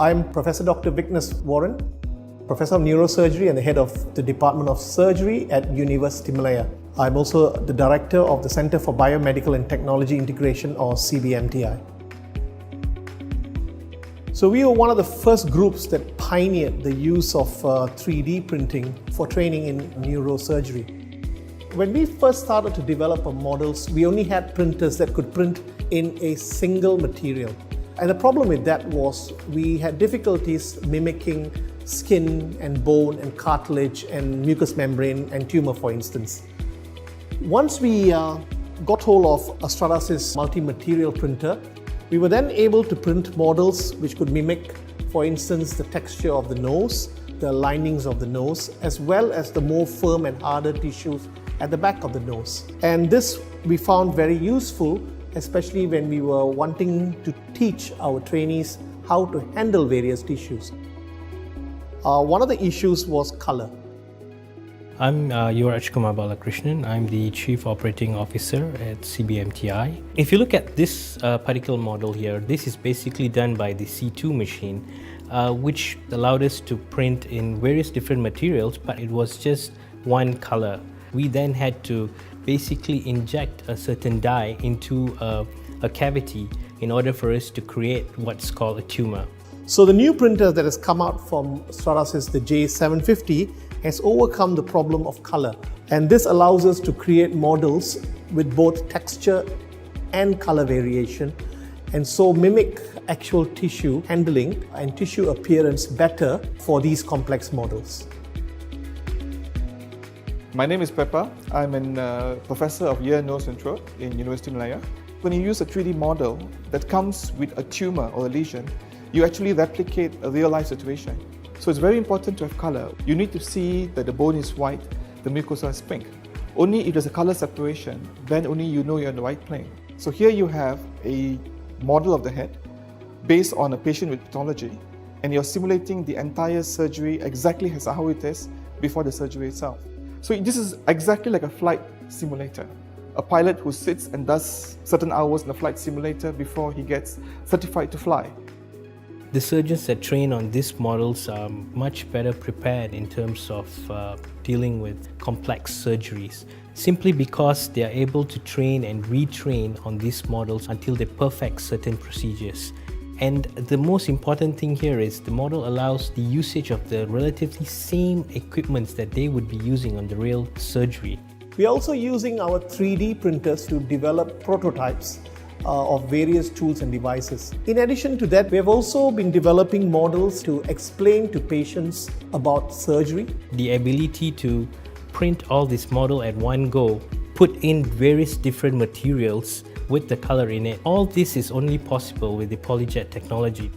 I'm Professor Dr. Vignes Warren, Professor of Neurosurgery and the head of the Department of Surgery at University Malaya. I'm also the Director of the Center for Biomedical and Technology Integration, or CBMTI. So we were one of the first groups that pioneered the use of 3D printing for training in neurosurgery. When we first started to develop our models, we only had printers that could print in a single material. And the problem with that was we had difficulties mimicking skin and bone and cartilage and mucous membrane and tumor, for instance. Once we got hold of Stratasys multi-material printer, we were then able to print models which could mimic, for instance, the texture of the nose, the linings of the nose, as well as the more firm and harder tissues at the back of the nose. And this we found very useful, especially when we were wanting to teach our trainees how to handle various tissues. One of the issues was color. I'm Yuvraj Kumar Balakrishnan. I'm the Chief Operating Officer at CBMTI. If you look at this particle model here, this is basically done by the C2 machine, which allowed us to print in various different materials, but it was just one color. We then had to basically inject a certain dye into a cavity in order for us to create what's called a tumor. So the new printer that has come out from Stratasys, the J750, has overcome the problem of color. And this allows us to create models with both texture and color variation, and so mimic actual tissue handling and tissue appearance better for these complex models. My name is Peppa. I'm a professor of ear, nose and throat in University Malaya. When you use a 3D model that comes with a tumor or a lesion, you actually replicate a real-life situation. So it's very important to have color. You need to see that the bone is white, the mucosa is pink. Only if there's a color separation, then only you know you're on the right plane. So here you have a model of the head based on a patient with pathology, and you're simulating the entire surgery exactly as how it is before the surgery itself. So this is exactly like a flight simulator. A pilot who sits and does certain hours in a flight simulator before he gets certified to fly. The surgeons that train on these models are much better prepared in terms of dealing with complex surgeries, simply because they are able to train and retrain on these models until they perfect certain procedures. And the most important thing here is the model allows the usage of the relatively same equipments that they would be using on the real surgery. We are also using our 3D printers to develop prototypes of various tools and devices. In addition to that, we have also been developing models to explain to patients about surgery. The ability to print all this model at one go, put in various different materials with the color in it. All this is only possible with the PolyJet technology.